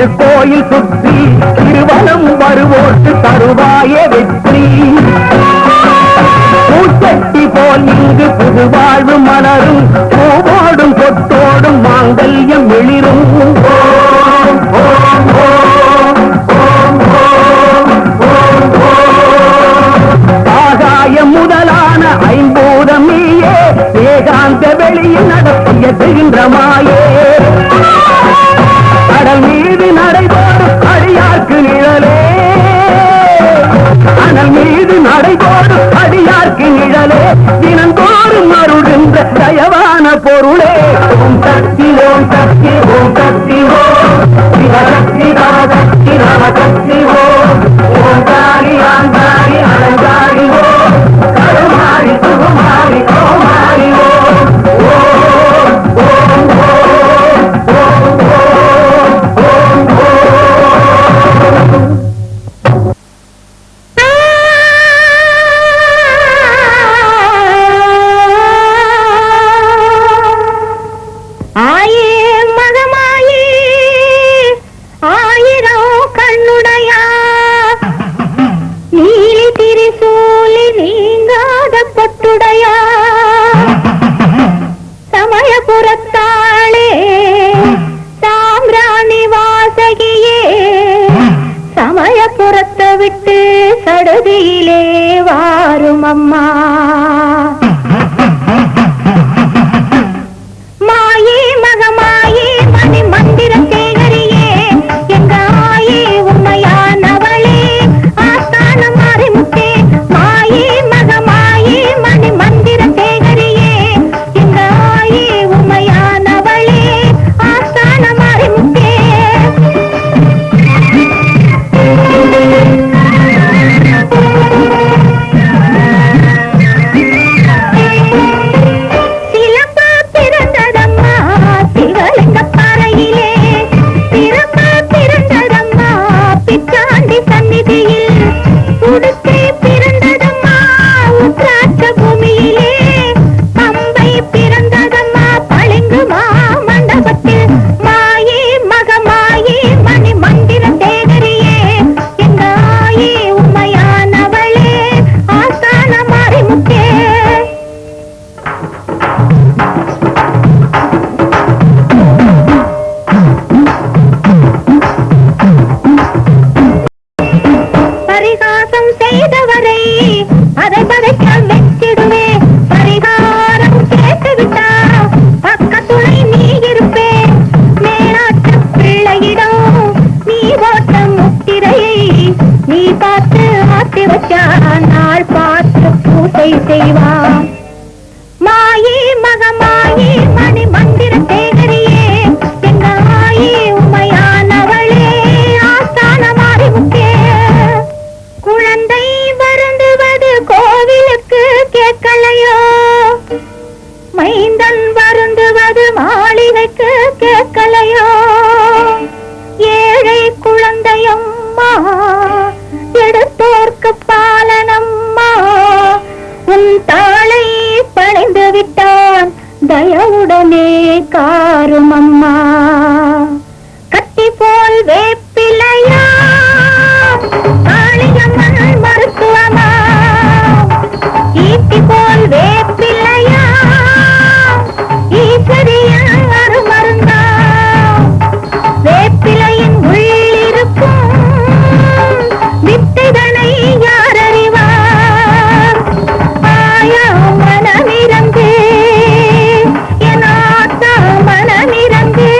திருக்கோயில் சுற்றி திருவனம் வருவோர்க்கு தருவாயே வெற்றி. பூச்சட்டி போல் இங்கு புது வாழ்வு மலரும், பூவோடும் கொத்தோடும் மாங்கல்யம் எழிரும். ஆகாயம் முதலான ஐம்பூதம் நீயே, ஏகாந்த வெளியில் நடத்திய திகின்றமாயே. கடல் மீது நடைபோடும் அடியார்க்கு நிழலே, கடல் மீது நடைபோடும் அடியார்க்கு நிழலே, தினந்தோறும் அருள்கின்ற தயவான பொருளே. ஓம் சக்தி ஓம் சக்தி ஓம் சக்தி ஓம் சிவசக்தி பரசக்தி நவசக்தி ஓம். ஓங்காரி ஆங்காரி அலங்காரி ஓம், கருமாரி சுகுமாரி கோமாரி ஓம். ஓம் ஓம் ஓம் ஓம் ஓம் ஓம். சமயபுரத்தாளே சாம்ராணி வாசகியே, சமயபுரத்தை விட்டு சடுதியிலே வாரும் அம்மா. மாயே மகமாயே மணி மந்திர சேகரியே, எங்க ஆயே உண்மையானவளே ஆஸ்தான மாறிமுத்தே. மாயே மகமாயே மணி மந்திர சேகரியே, எங்க ஆயே உண்மையானவளே ஆஸ்தான மாறிமுத்தே. மாயே மகமாயே மணி மந்திர சேகரியே, எங்க ஆயே உமையானவளே ஆஸ்தான மாறிமுத்தே. குழந்தை வருந்துவது கோவிலுக்கு கேட்கலையோ, மைந்தன் வருந்துவது மாளிகைக்கு கேட்கலையோ. ஏழை குழந்தையம்மா எடுத்தோர்க்கு பாலனம்மா, உன் தாளை பணிந்து விட்டான் தயவுடனே காரும் அம்மா. கட்டி போல் வேப்பிலையா காளியம்மன் மருத்துவமா, ஈட்டி போல் வேப்பிலையா ஈஸ்வரியின் அருமருந்தா. வேப்பிலையின் உள்ளிருக்கும் வித்தைதனை யார் அறிவார்? ஆயா மனமிரங்கு என் ஆத்தா மனமிரங்கு,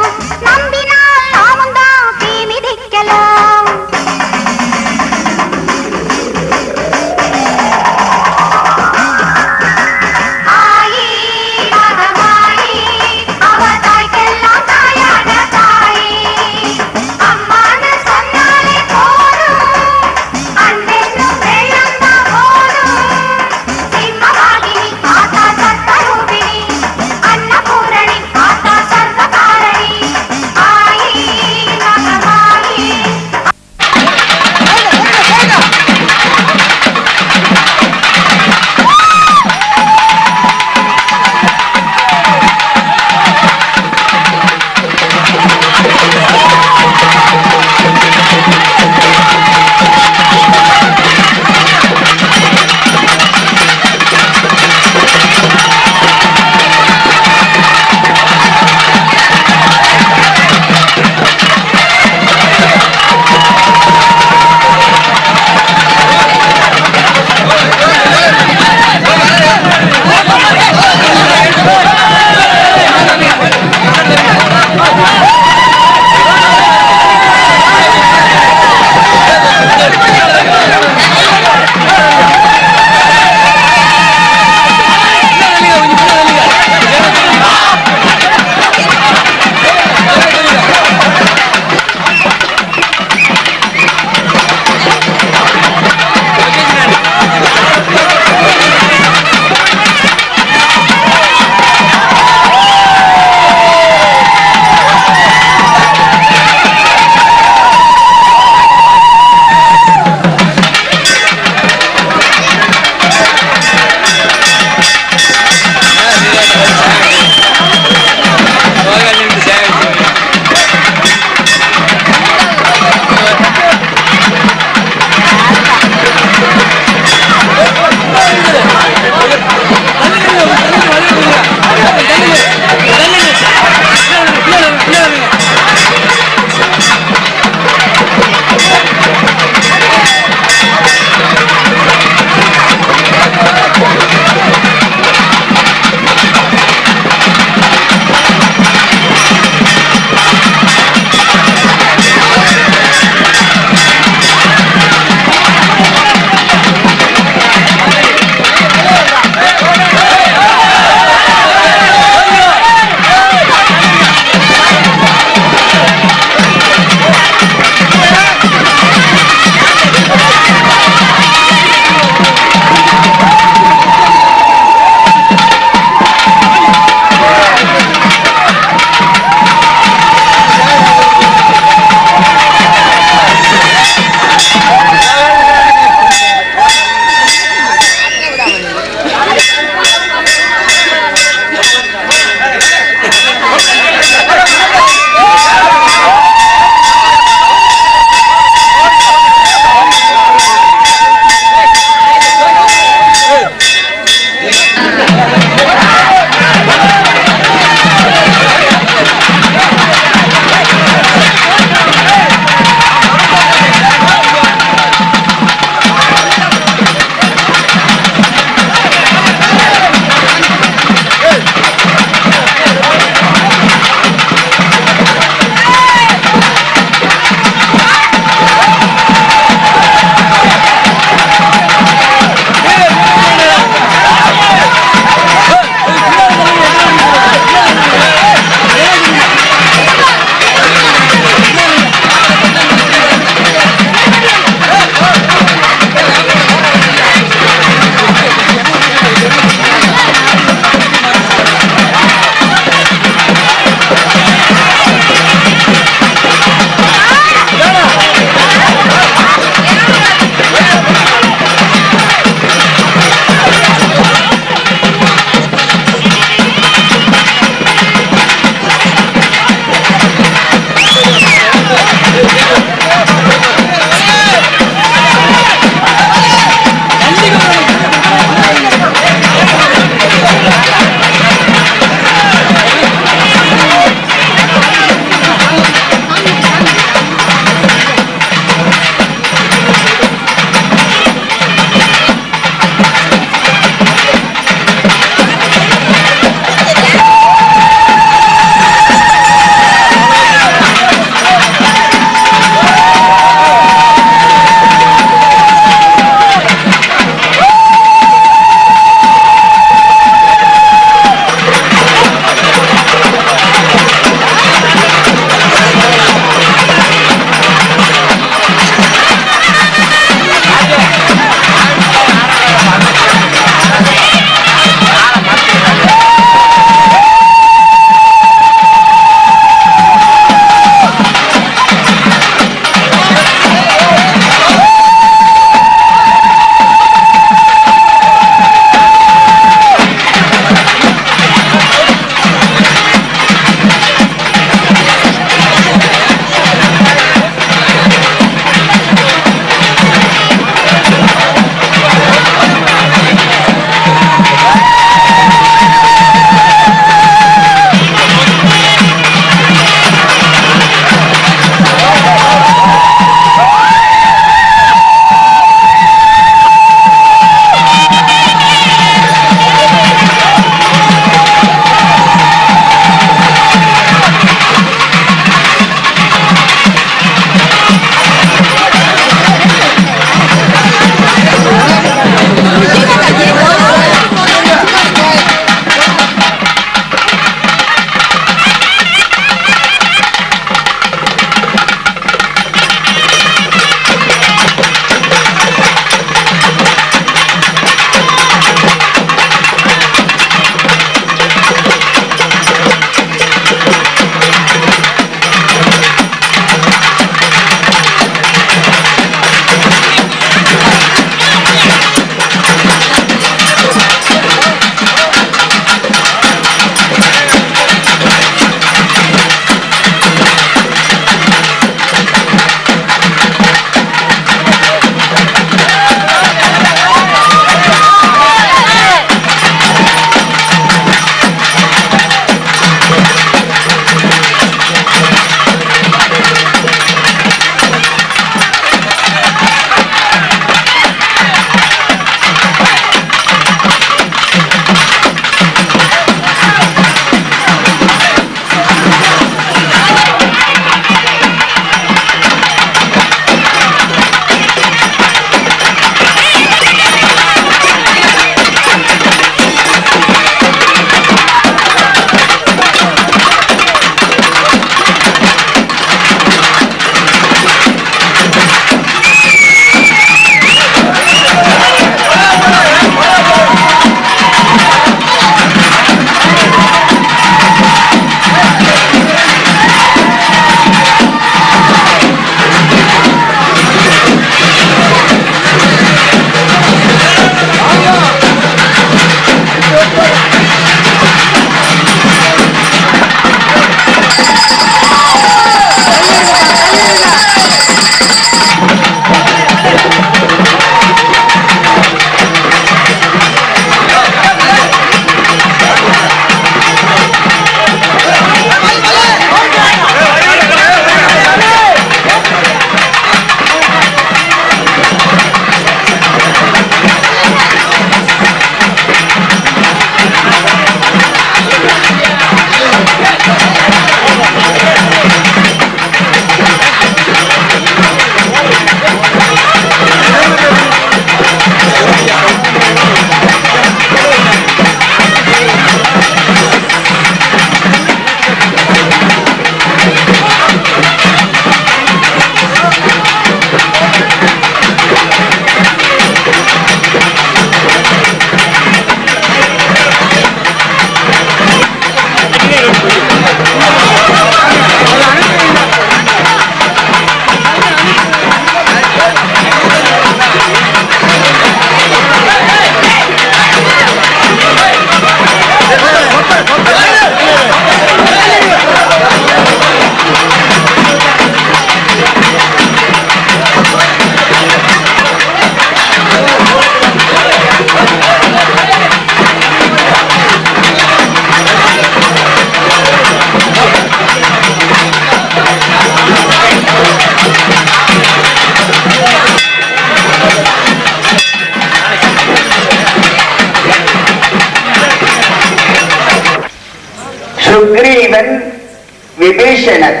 விபீஷணன்.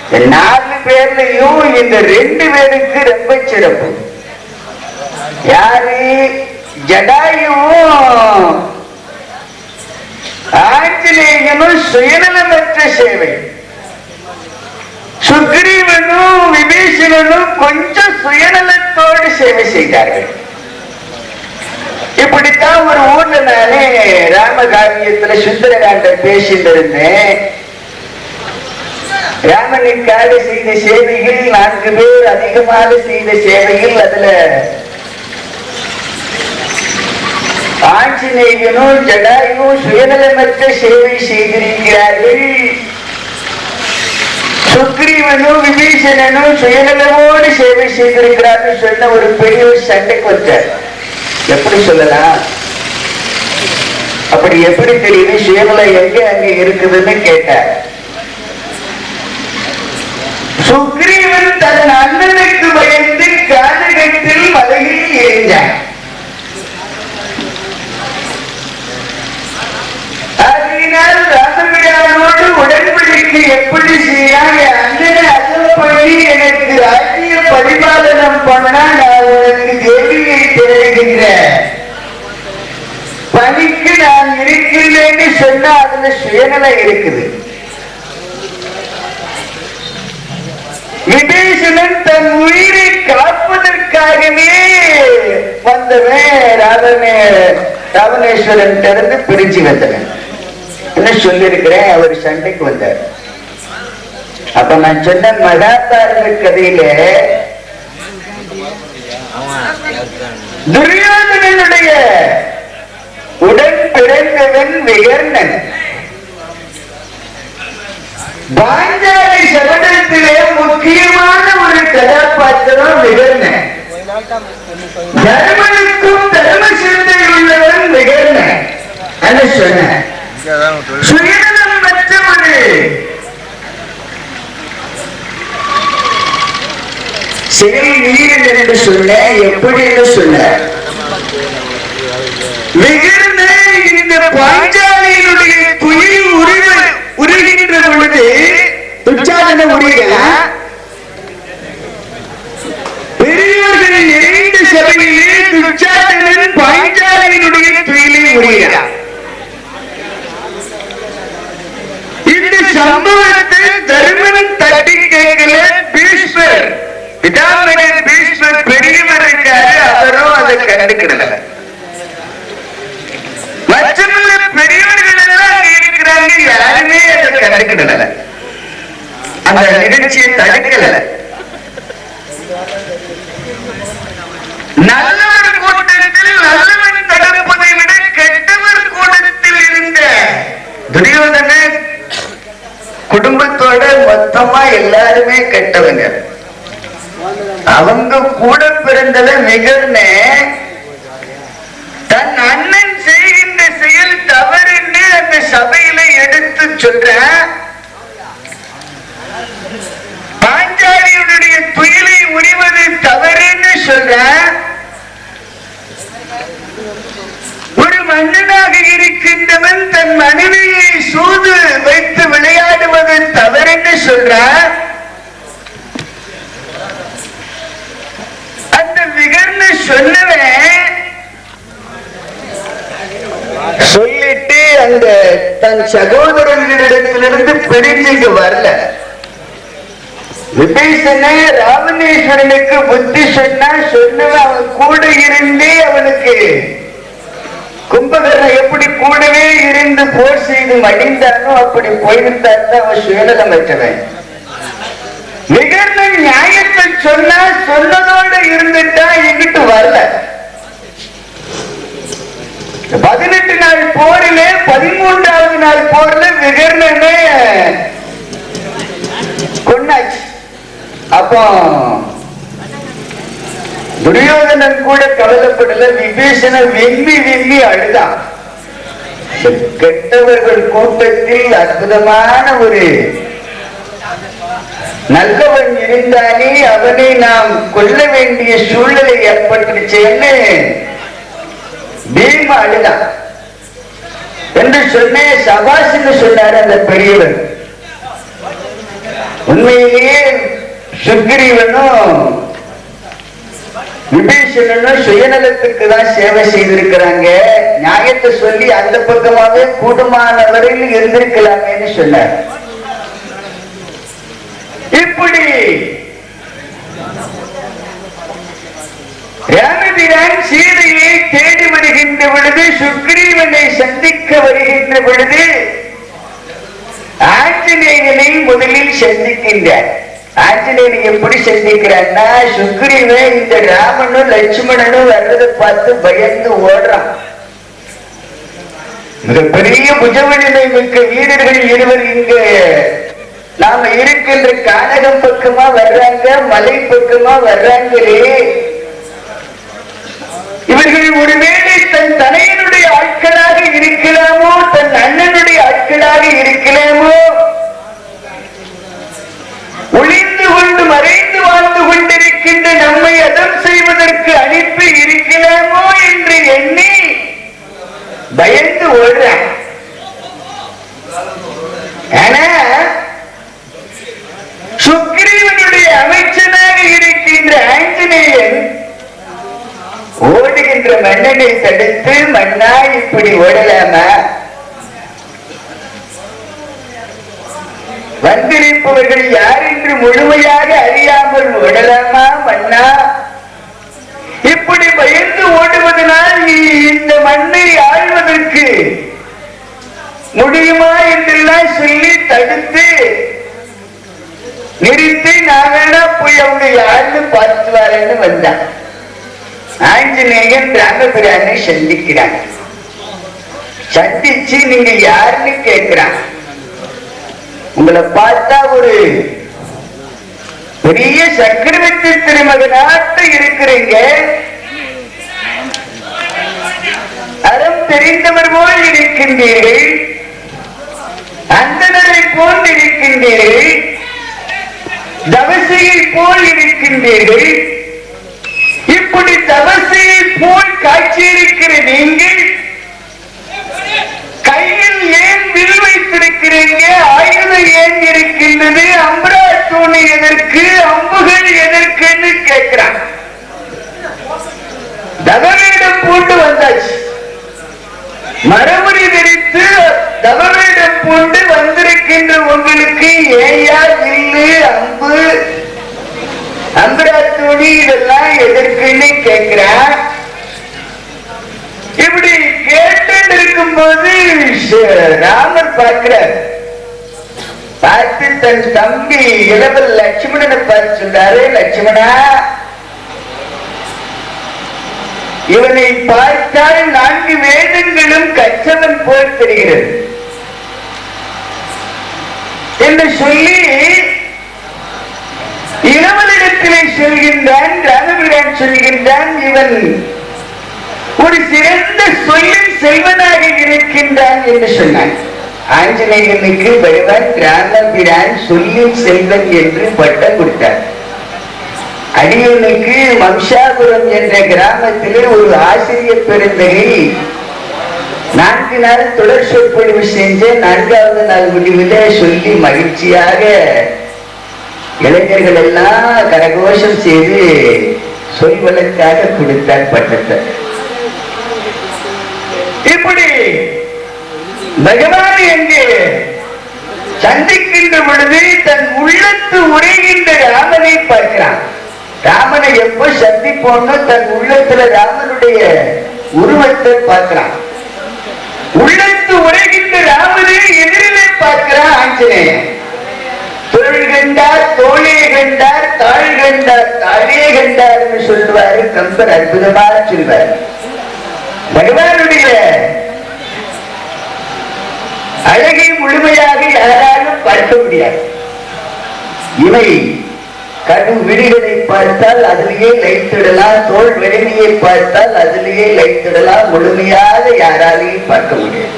இந்த 4 பேர்லயும் இந்த 2 பேருக்கு ரொம்ப சிறப்பு. யாரு? ஜடாயுவும் ஆஞ்சநேயனும் சுயநலமற்ற சேவை. சுக்ரீவனும் விபீஷணனும் கொஞ்சம் சுயநலத்தோடு சேவை செய்தார்கள். இப்படித்தான் ஒரு ஊர்ல நானே ராமகாவியத்துல சுந்தரகாண்டம் பேசிட்டு இருந்தேன். ராமனுக்காக செய்த சேவைகள் 4 பேர் அதிகமாக செய்த சேவைகள். அதுல ஆஞ்சநேயனும் ஜடாயும் சுயநலமற்ற சேவை செய்திருக்கிறார்கள். சுக்ரீவனும் விபீஷணனும் சுயநலமோடு சேவை செய்திருக்கிறார்கள் சொன்ன ஒரு பெரிய சண்டைக்கு வந்தார். எப்படி சொல்லலாம்? அப்படி எப்படி தெரியுது? சுயநலம் எங்க அங்க இருக்குதுன்னு கேட்டார். சுக்ரீவன் தன் அண்ணனுக்கு பயந்து கானகத்தில் மலையில் எரிஞ்சான். அதனால் ராமபிரானோடு உடன்படிக்கை எப்படி செய்யான்? அண்ணனை அசல் எனக்கு ராஜ்ய பரிபாலனம் பண்ணா நான் உனக்கு தேவியை தேடுகின்ற பணிக்கு நான் இருக்கிறேன்னு சொன்னா அதுல சுயநலம் இருக்குது. விபீஷணன் தன் உயிரை காப்பதற்காகவே வந்தவன் ராவணேஸ்வரன் இருந்து பிரிச்சு வந்தவன். என்ன சொல்லிருக்கிறேன்? அவர் சண்டைக்கு வந்தார். அப்ப நான் சொன்ன மகாபாரத கதையில துரியோதனனுடைய உடன் பிறந்தவன் விகர்ணன். பாஞ்சாலி சபதத்திலே முக்கியமான ஒரு கதாபாத்திரம் விகர்ணன். தர்மனுக்கும் தர்ம சிந்தை உள்ளவன் விகர்ணன். என்ன சொன்ன? சுயநலம் மற்றவரு செயல் நீர் என்று சொன்ன. எப்படி என்று சொன்ன? விகர்ண இந்த பாஞ்சாலியினுடைய துயில் உருகின்ற பொழுது துச்சாதன உரிகளாம் பெரியவர்கள் நிறைந்த சபையிலே துச்சாதனன் பாஞ்சாலியினுடைய துயிலை உரிகிறார். இந்த சம்பவத்தை தர்மன் தட்டி கேட்கல. பீஷ்மர் பிதாமகன் பீஷ்மர் பெரியவர் இருக்காரு, அவரும் அதை கண்டுக்கிடல. மற்றவங்க பெரியவர்கள் எல்லாம் இருக்கிறாங்க, யாருமே அதை கண்டுக்கிடல. அந்த நிகழ்ச்சியை தடுக்கல. நல்லவர் கூட்டத்தில் நல்லவன் தடுப்பதை விட கெட்டவர் கூட்டத்தில் இருந்த துரியோதனன் குடும்பத்தோட மொத்தமா எல்லாருமே கெட்டவங்க. அவங்க கூட பிறந்தவன் விகர்ண தன் அண்ணன் செய்கின்ற செயல் தவறுன்னு அந்த சபையில எடுத்து சொல்ற. பாஞ்சாலியுடைய துயிலை உரிவது தவறுன்னு சொல்ற. ஒரு மன்னனாக இருக்கின்றவன் தன் மனைவியை சூது வைத்து விளையாடுவது தவறுன்னு சொல்ற. அந்த விகர்ண சொன்னவன் சொல்லிட்டு அந்த தன் சகோதரர்களிடத்திலிருந்து பிரிஞ்சுக்கு வரல. விபீஷண ராவணேஸ்வரனுக்கு புத்தி சொன்னவன் அவன் கூட இருந்தே அவனுக்கு கும்பகர்ணன் எப்படி கூடவே இருந்து போர் செய்து மடிந்தானோ அப்படி போயிருந்தான். அவன் சுயநலம் பெற்றவன். விகர்ணன் நியாயத்தை சொன்னா சொன்னதோட இருந்துட்டா எங்கிட்டு வரல. 18 நாள் போரிலே 13வது நாள் போர்ல விகர்ணனே கொன்னாச்சு. அப்போ துரியோதனன் கூட கவலைப்படல. விபீஷணன் விம்மி அழுதான். கெட்டவர்கள் கூட்டத்தில் அற்புதமான ஒரு நல்லவன் இருந்தானே, அவனை நாம் கொல்ல வேண்டிய சூழ்நிலை ஏற்பட்டுச்சேன்னு பீம அழுதான். என்று சொன்ன சபாஸ் என்று சொன்னார் அந்த பெரியவர். உண்மையிலேயே சுக்ரீவனும் விபீஷணனும் சுயநலத்துக்கு தான் சேவை செய்திருக்கிறாங்க. நியாயத்தை சொல்லி அந்த பக்கமாவே கூடுமானவரையில் இருந்திருக்கலாமேன்னு சொன்னார். இப்படி ராமபிரான் சீதையை தேடி வருகின்ற பொழுது, சுக்ரீவனை சந்திக்க வருகின்ற பொழுது ஆஞ்சநேயனை முதலில் சந்திக்கின்றார். ஆஞ்சநேயனை எப்படி சந்திக்கிறான்னா, சுக்ரீவன் இந்த ராமனும் லட்சுமணனும் வர்றதை பார்த்து பயந்து ஓடுறான். மிகப்பெரிய புஜவலிமை மிக்க வீரர்கள் இருவர் இங்கு நாம இருக்கின்ற கானகம் பக்கமா வர்றாங்க, மலை பக்கமா வர்றாங்களே. இவர்கள் ஒருவேளை தன் தனையனுடைய ஆட்களாக இருக்கலாமோ, தன் அண்ணனுடைய ஆட்களாக இருக்கலாமோ, ஒளிந்து கொண்டு மறைந்து வாழ்ந்து கொண்டிருக்கின்ற நம்மை அதம் செய்வதற்கு அனுப்பி இருக்கலாமோ என்று எண்ணி பயந்து ஓடுறான். ஆனா சுக்ரீவனுடைய அமைச்சனாக இருக்கின்ற ஆஞ்சநேயன் ஓடுகின்ற மன்னனை தடுத்து, மன்னா இப்படி ஓடலாமா, வந்திருப்பவர்கள் யார் என்று முழுமையாக அறியாமல் ஓடலாமா மன்னா, இப்படி பயந்து ஓடுவதனால் நீ இந்த மண்ணை ஆழ்வதற்கு முடியுமா என்றெல்லாம் சொல்லி தடுத்து நிறுத்தி, நான் வேணா போய் அவங்க யாருன்னு பார்த்து வரேன்னு வந்தான். ஆஞ்சநேயன் ராமபிரானை சந்திக்கிறான். சந்திச்சு நீங்க யாருன்னு கேட்கிறான். உங்களை பார்த்தா ஒரு பெரிய சக்கரவர்த்தி திருமகனாட்டு இருக்கிறீங்க, அறம் தெரிந்தவர் போல் இருக்கின்றீர்கள், அந்தனரை போல் இருக்கின்றீர்கள், தவசையை போல் இருக்கின்றீர்கள். இப்படி தவசையை போல் காட்சியிருக்கிற நீங்கள் கையில் ஏன் வில் வைத்திருக்கிறீங்க, ஆயுதம் ஏன் இருக்கின்றது, அம்பரா தூணி எதற்கு, அம்புகள் எதற்குன்னு கேட்கிறான். தவவேடம் பூண்டு வந்தாச்சு, மரபுரி தரித்து தவவேடம் பூண்டு வந்திருக்கின்ற உங்களுக்கு ஏயா வில்லு, அம்பு, அம்பரா தூணி இதெல்லாம் எதற்குன்னு கேட்கிறான். இப்படி கேட்டு இருக்கும் போது ராமர் பார்க்கிறார். பார்த்து தன் தம்பி இளவல் லட்சுமணனை பார்த்து சொல்றாரு, லட்சுமணா, இவனை பார்த்தால் 4 வேதங்களும் கற்றவன் போல் தெரிகிறது என்று சொல்லி இளவலிடத்திலே சொல்கின்றான். ராமபிரான் சொல்கின்றான், இவன் ஒரு சிறந்த சொல்லின் செல்வனாக இருக்கின்றான் என்று சொன்னான். ஆஞ்சநேயனுக்கு பகவான் ராமபிரான் சொல்லின் செல்வன் என்று பட்டம் கொடுத்தார். அடியனுக்கு மம்சாபுரம் என்ற கிராமத்திலே ஒரு ஆசிரியர் பெருந்தகை 4 நாள் தொடர் சொற்பொழிவு செஞ்ச 4வது நாள் முடிவில் சொல்லி மகிழ்ச்சியாக இளைஞர்கள் எல்லாம் கரகோஷம் செய்து சொல்வதற்காக கொடுத்தார் பட்டத்தை. இப்படி பகவான் என்று சந்திக்கின்ற பொழுது தன் உள்ளத்து உரைகின்ற ராமனை பார்க்கிறான். ராமனை எப்போ சந்திப்போன்னு தன் உள்ளத்துல ராமனுடைய உருவத்தை பார்க்கிறான். உள்ளத்து உரைகின்ற ராமனை எதிரிலே பார்க்கிறான் ஆஞ்சநேயன். தொழில் கண்டார், தோழே கண்டார், தாழ் கண்டார், தாழே கண்டார் என்று சொல்லுவாரு கம்பர். அற்புதமாக சொல்வார். பகவானுடைய அழகை முழுமையாக யாராலும் பார்க்க முடியாது. இவை கடு விழிகளை பார்த்தால் அதிலேயே லைத்திடலாம், தோல் வெளியை பார்த்தால் அதிலேயே லைத்திடலாம், முழுமையாக யாராலையும் பார்க்க முடியாது.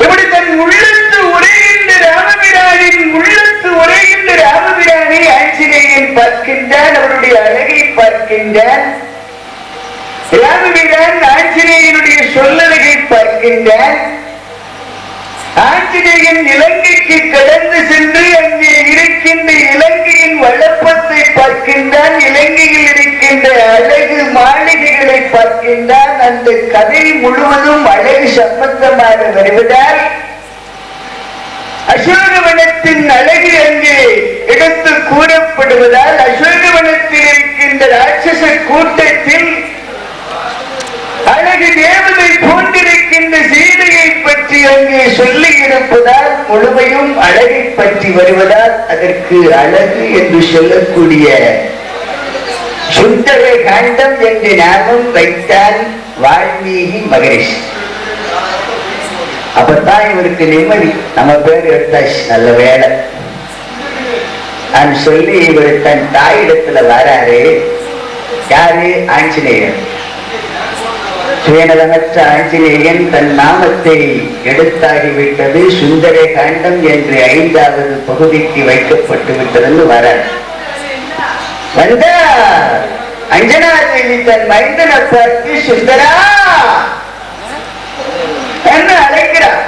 இப்படி தன் உள்ளத்து உரைகின்ற ராமபிரானின் உள்ளத்து உரைகின்ற ராமபிரானை ஆஞ்சநேயன் பார்க்கின்றான். அவருடைய அழகை பார்க்கின்றான். ராமபிரான் ஆஞ்சநேயனுடைய சொல்லலகை பார்க்கின்றான். ஆஞ்சநேயன் இலங்கைக்கு கடந்து சென்று அங்கே இருக்கின்ற இலங்கையின் வளப்பத்தை பார்க்கின்றான். இலங்கையில் இருக்கின்ற அழகு மாளிகைகளை பார்க்கின்றான். அந்த கதை முழுவதும் அழகு சம்பந்தமாக வருவதால் அசோகவனத்தின் அழகு அங்கே எடுத்து கூறப்படுவதால் அசோகவனத்தில் இருக்கின்ற ராட்சச கூட்டத்தில் அழகு தேவதை போன்றிருக்கின்ற சீதையை பற்றி அங்கே சொல்லி இருப்பதால் முழுமையும் அழகை பற்றி வருவதால் அதற்கு அழகு என்று சொல்லக்கூடிய சுந்தர காண்டம் என்று நாமும் வைத்தான் வால்மீகி மகரிஷி. அப்பதான் இவருக்கு நிம்மதி. நம்ம பேர் எடுத்தாச்சு, நல்ல வேலை நான் சொல்லி இவர் தன் தாயிடத்துல வராரு. யாரு? ஆஞ்சநேயர். சுயநலமற்ற ஆஞ்சநேயன் தன் நாமத்தை எடுத்தாகிவிட்டது, சுந்தர காண்டம் என்று 5வது பகுதிக்கு வைக்கப்பட்டு விட்டது. வர வந்த அஞ்சனா தேவி தன் மைந்தனை பார்த்து சுந்தரா என்ன அழைக்கிறார்.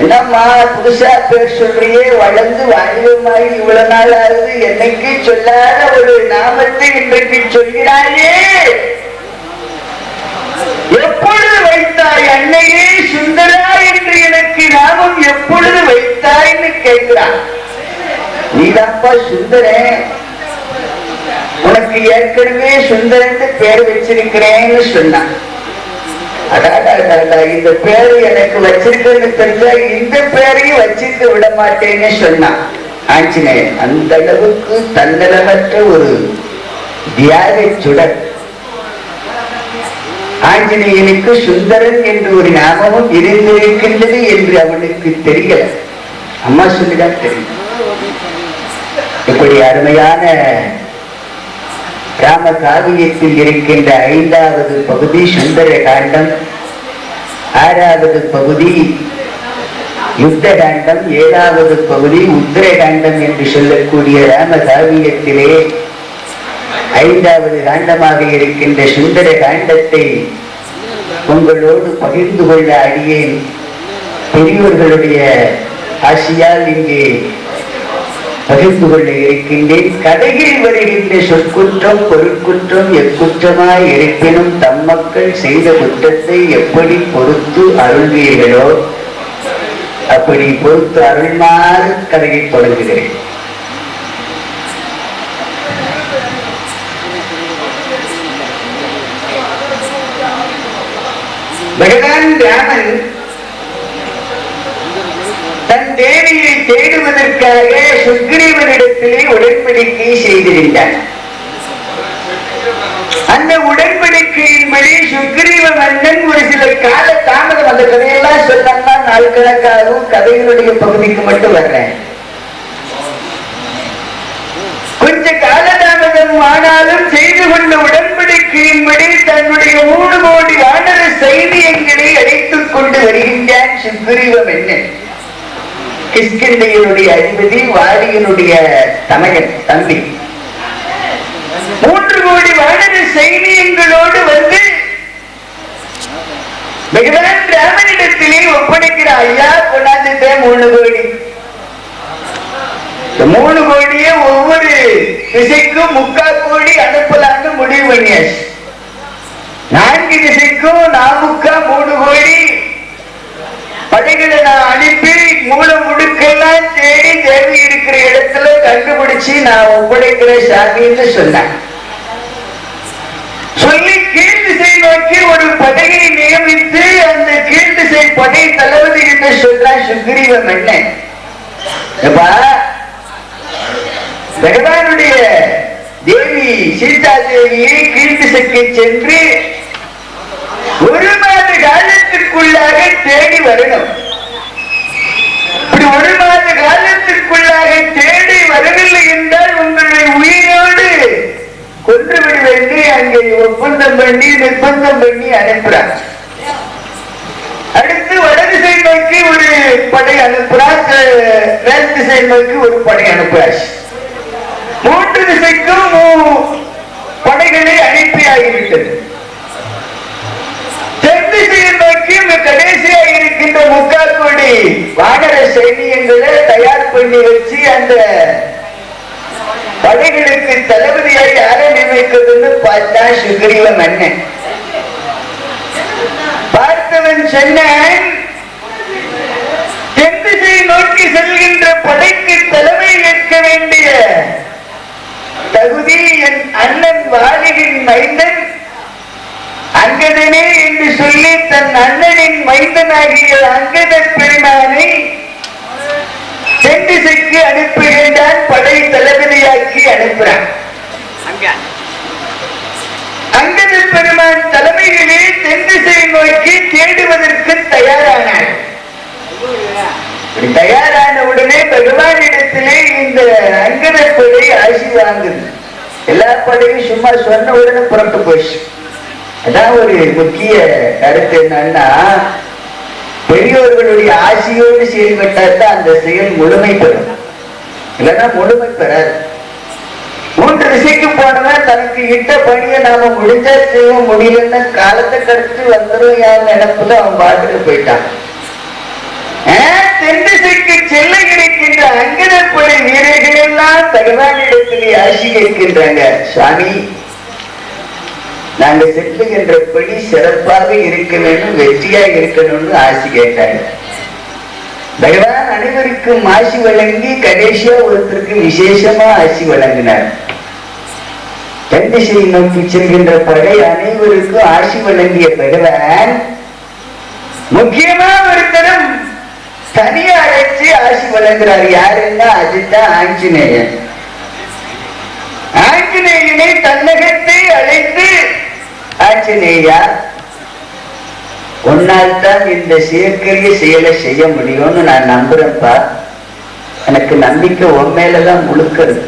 என்னம்மா புதுசா பேர் சொல்றியே, வளர்ந்து வாலிபமாய் இவ்வளவு நாள் ஆகுது, என்னைக்கு சொல்லாத ஒரு நாமத்தை இன்றைக்கு சொல்கிறாயே, எப்பொழுது வைத்தாய் அன்னையே சுந்தரா என்று எனக்கு நாமம் எப்பொழுது வைத்தாய்ன்னு கேட்கிறான். நீதான்ப்பா சுந்தரன், உனக்கு ஏற்கனவே சுந்தரன் பேர் வச்சிருக்கிறேன்னு சொன்னான். இந்த பேரு எனக்கு வச்சிருக்கிறது தெரிஞ்சா இந்த பேரையும் வச்சிருக்க விட மாட்டேன்னு சொன்னான் ஆஞ்சநேயன். அந்த அளவுக்கு தன்னலமற்ற ஒரு தியாக சுடர். ஆஞ்சநேயனுக்கு சுந்தரன் என்று ஒரு நாமமும் இருந்திருக்கின்றது என்று அவனுக்கு தெரியல. அம்மா சொல்லிதான் தெரியும். இப்படி அருமையான ராம காவியத்தில் இருக்கின்ற 5வது பகுதி சுந்தர காண்டம், 6வது பகுதி யுத்த காண்டம், 7வது பகுதி உத்தர காண்டம் என்று சொல்லக்கூடிய ராம காவியத்திலே 5வது காண்டமாக இருக்கின்ற சுந்தர காண்டத்தை உங்களோடு பகிர்ந்து கொள்ள அடியேன் பெரியோர்களுடைய ஆசியால் இங்கே பகிர்ந்து கொள்ள இருக்கின்றேன். கதையில் வருகின்ற சொற்குற்றம் பொருட்குற்றம் எக்குற்றமாய் இருப்பினும் தம் மக்கள் செய்த குற்றத்தை எப்படி பொறுத்து அருள்வீர்களோ அப்படி பொறுத்து அருள்மாறு கதையை தொடங்குகிறேன். பகவான் ராமன் தன் தேவியை தேடுவதற்காக சுக்ரீவனிடத்திலே உடன்படிக்கை செய்திருந்தார். அந்த உடன்படிக்கையின்படி சுக்ரீவ மன்னன் ஒரு சில கால தாமதம், அந்த கதையெல்லாம் சொன்னா நாள் கணக்காகவும் கதைகளுடைய பகுதிக்கு மட்டும் வர்றேன். கொஞ்ச காலதாமதம் ஆனாலும் செய்து கொண்ட உடன்படிக்கையின்படி தன்னுடைய 3 கோடி வானர சைனியங்களை அழைத்துக் கொண்டு வருகின்றான் சுக்ரீவ மன்னன். கிஷ்கிந்தையினுடைய அதிபதி, வாலியினுடைய தமையன் தம்பி 3 கோடி வானர சைனியங்களோடு வந்து பகவான் ராமனிடத்திலே ஒப்படைக்கிறார். ஐயா கொண்டாந்துட்டே 3 கோடி. 3 கோடியே ஒவ்வொரு திசைக்கும் 3/4 கோடி அனுப்பலான்னு முடிவு பண்ணியாச்சு. 4 திசைக்கும் 3 கோடி படைகளை நான் அனுப்பி மூல முடுக்கெல்லாம் தேடி தேவி இருக்கிற இடத்துல கண்டுபிடிச்சு நான் ஒப்படைக்கிற சாமின்னு சொன்னேன். சொல்லி கீழ் திசை நோக்கி ஒரு படையை நியமித்து அந்த கீழ் திசை படை தளபதி என்று சொல்றான் சுக்ரீவ மன்னன். பகவானுடைய தேவி சீதா தேவியை கீழ் திசைக்கு சென்று 1 மாத காலத்திற்குள்ளாக தேடி வரணும். இப்படி 1 மாத காலத்திற்குள்ளாக தேடி வரவில்லை என்றால் உங்களை உயிரோடு கொன்றுவிட வேண்டி அங்கே ஒப்பந்தம் பண்ணி நிர்பந்தம் பண்ணி அனுப்புறார். அடுத்து வடதிசை நோக்கி ஒரு படை அனுப்புறார், மேல் திசை நோக்கி ஒரு படை அனுப்புறார். 3 திசைக்கும் படைகளை அனுப்பி ஆகிவிட்டது. தென் திசையில் நோக்கி கடைசியா இருக்கின்ற முக்கால் கோடி வானர சைனியங்களை தயார் பண்ணி வச்சு அந்த படைகளுக்கு தளபதியாக யாரை நியமிக்கிறதுன்னு பார்த்தா சுக்ரீவ மன்னன். பார்த்தவன் சொன்னான், தென் திசை நோக்கி செல்கின்ற படைக்கு தலைமை ஏற்க வேண்டிய தகுதி என் அண்ணன் வாலியின் மைந்தன் அங்கதனே என்று சொல்லி தன் அண்ணனின் மைந்தனாகிய அங்கத பெருமானை தென் திசைக்கு அனுப்புகின்றான். படை தளபதியாக்கி அனுப்புறான். அங்கத பெருமான் தலைமையிலே தென் திசை நோக்கி தேடுவதற்கு தயாரானார். தயாரான உடனே பகவானிடத்திலே இந்த அங்கத படை ஆசி வாங்குது. எல்லா படையும் சும்மா சொன்ன உடனே புறப்பட்டு போச்சு. அதான் ஒரு முக்கிய கருத்து என்னன்னா, பெரியோர்களுடைய ஆசியோடு செயல்பட்டால் அந்த செயல் முழுமை பெறும், இல்லைன்னா முழுமை பெறாது. 3 திசைக்கு போனவன் தனக்கு இட்ட பணியை நாம முடிஞ்சா செய்ய முடியலன்னு காலத்தை கடத்து வந்துடும் யார் நினைப்புல அவன் பாட்டுக்கு போயிட்டான். தென் திசைக்கு செல்ல இருக்கின்ற அங்கதப்படை வீரர்கள் எல்லாம் பகவானிடத்திலே ஆசி கேட்கின்றாங்க. சுவாமி, நாங்க செல்லுகின்ற பணி சிறப்பாக இருக்க வேண்டும், வெற்றியா இருக்கணும்னு ஆசி கேட்டாங்க. பகவான் அனைவருக்கும் ஆசி வழங்கி கடைசியா ஒருத்தருக்கு விசேஷமா ஆசி வழங்கினார். தென் திசையை நோக்கி செல்கின்ற படை அனைவருக்கும் ஆசி வழங்கிய பகவான் முக்கியமா ஒருத்தரும் தனியா அழைச்சு ஆசி வழங்குறார். யாருன்னா அதுதான் ஆஞ்சநேயன். ஆஞ்சநேயனை தன்னகத்தை அழைத்து, ஆஞ்சநேயா, உன்னால் தான் இந்த செயற்கரிய செயலை செய்ய முடியும்னு நான் நம்புறேன்ப்பா. எனக்கு நம்பிக்கை உன் மேலதான் முழுக்கிறது.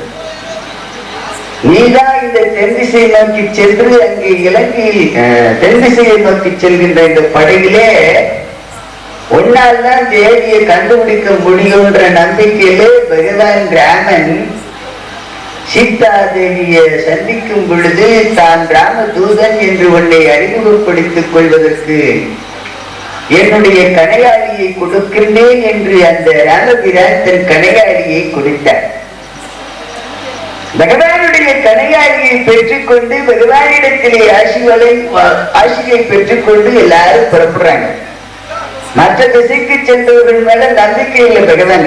நீதான் இந்த தென் திசையை நோக்கி சென்று அங்கே இலங்கையில் தென் திசையை நோக்கி செல்கின்ற இந்த படையிலே உன்னால் தான் தேவியை கண்டுபிடிக்க முடியும்ன்ற நம்பிக்கையிலே பகவான் ராமன் சீதா தேவியை சந்திக்கும் பொழுது தான் ராம தூதன் என்று உன்னை அறிமுகப்படுத்திக் கொள்வதற்கு என்னுடைய கணையாளியை கொடுக்கின்றேன் என்று அந்த ராமபிரான் தன் கணையாளியை கொடுத்தார். பகவானுடைய கணையாளியை பெற்றுக்கொண்டு பகவானிடத்திலே ஆசியை பெற்றுக்கொண்டு எல்லாரும் புறப்படுறாங்க. மற்ற திசைக்கு சென்றவர்கள் மேல நம்பிக்கை இல்லை பகவான்.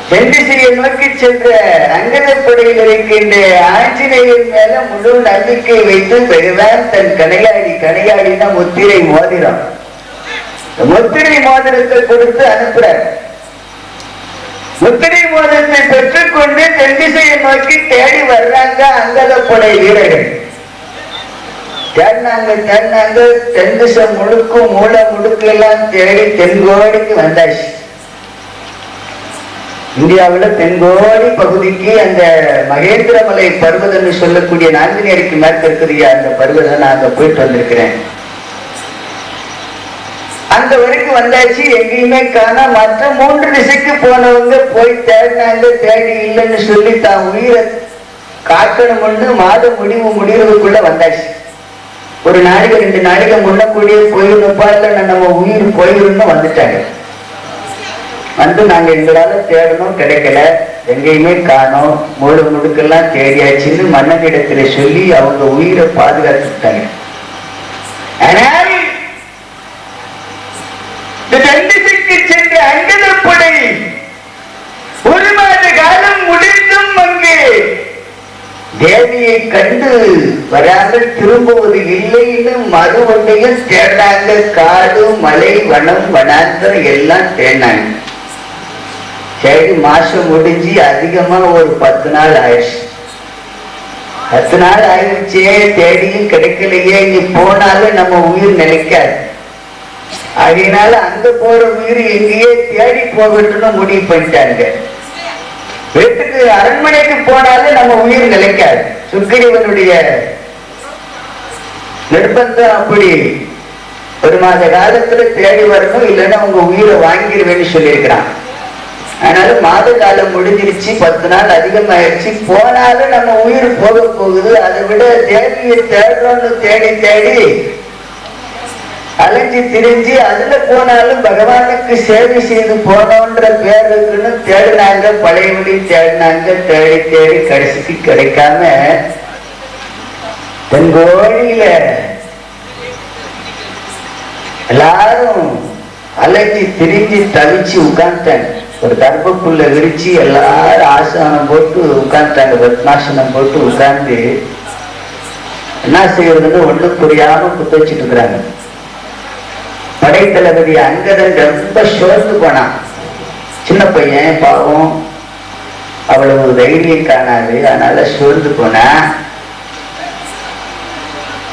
தென் திசையை நோக்கி சென்ற அங்கதப்படையில் இருக்கின்ற ஆஞ்சநேயன் மேல முழு நம்பிக்கை வைத்து பகவான் தன் கணையாளினா முத்திரை மோதிரம், முத்திரை மோதிரத்தை கொடுத்து அனுப்புறார். முத்திரை மோதிரத்தை பெற்றுக்கொண்டு தென் திசையை நோக்கி தேடி வர்றாங்க அங்கதப்படை வீரர்கள். தேடினாங்க தென் திசை முழுக்கும் மூல முடுக்கு எல்லாம் தேடி தென்கோடிக்கு வந்தாச்சு. இந்தியாவில் தென்கோடி பகுதிக்கு அந்த மகேந்திரமலை பர்வதம்னு சொல்லக்கூடிய நான்கினேரிக்கு மேற்கு இருக்கிற அந்த பர்வதம் நான் அங்க போயிட்டு வந்திருக்கிறேன். அந்த வரைக்கும் வந்தாச்சு, எங்கேயுமே காண. மற்ற 3 திசைக்கு போனவங்க போய் தேடினாங்க, தேடி இல்லைன்னு சொல்லி தான் உயிரை காக்கணும்னு மாத முடிவுக்குள்ள வந்தாச்சு. ஒரு நாளைக்கு 2 நாளைக்கு முன்னக்கூடிய போயிருந்தப்பா இல்ல நம்ம உயிர் போயிருந்தோம் வந்துட்டாங்க. வந்து நாங்க எங்களால தேடணும், கிடைக்கல, எங்கேயுமே காணோம், முடுக்கெல்லாம் தேடியாச்சுன்னு மன்னனிடத்துல சொல்லி அவங்க உயிரை பாதுகாத்துட்டாங்க. ஆனால் தென் திசைக்கு சென்ற அங்கதப்படை 1 மாத காலம் முடிந்தும் அங்கே தேவியை கண்டு வராமல் திரும்புவது இல்லைன்னு மறுபடியும் தேடாங்க. காடு, மலை, வனம், வனாந்தரம் எல்லாம் தேடினாங்க. சரி, மாசம் முடிஞ்சு அதிகமா ஒரு 10 நாள் ஆயிடுச்சு. 10 நாள் ஆயிடுச்சே, தேடியும் கிடைக்கலையே, இங்க போனாலும் நம்ம உயிர் நிலைக்காது. அதனால அங்க போற உயிர் எங்கேயே தேடி போகட்டும்னு முடிவு பண்ணிட்டாங்க. வீட்டுக்கு அரண்மனைக்கு போனாலும் நம்ம உயிர் நிலைக்காது. சுக்கிரீவனுடைய நிர்பந்தம் அப்படி. 1 மாத காலத்துல தேடி வரணும், இல்லைன்னா உங்க உயிரை வாங்கிடுவேன்னு சொல்லியிருக்கிறான். அதனால மாத காலம் முடிஞ்சிருச்சு, 10 நாள் அதிகமாயிருச்சு. போனாலும் நம்ம உயிர் போக போகுது. அதை விட தேவியை தேடுறோம்னு தேடி அலைஞ்சு திரிஞ்சு அதுல போனாலும் பகவானுக்கு சேவை செய்து போனோன்ற பேருக்குன்னு தேடினாங்க, பழையபடி தேடினாங்க, தேடி தேடி கடைசிக்கு கிடைக்காம தென்கோடியில எல்லாரும் அலைஞ்சி திரிஞ்சு தவிச்சு உட்கார்ந்தாங்க. ஒரு கர்ப்பப்புள்ள விரிச்சு எல்லாரும் ஆசனம் போட்டு உட்கார்ந்தாங்க, பத்மாசனம் போட்டு உட்கார்ந்து என்ன செய்யறதுன்னு ஒண்ணு புரியாம குத்த வச்சுட்டு இருக்கிறாங்க. படைத்தளபதி அங்கதன் ரொம்ப சோர்ந்து போனான். சின்ன பையன் பாவம், அவ்வளவு தைரியம் காணாது, அதனால சோர்ந்து போனா.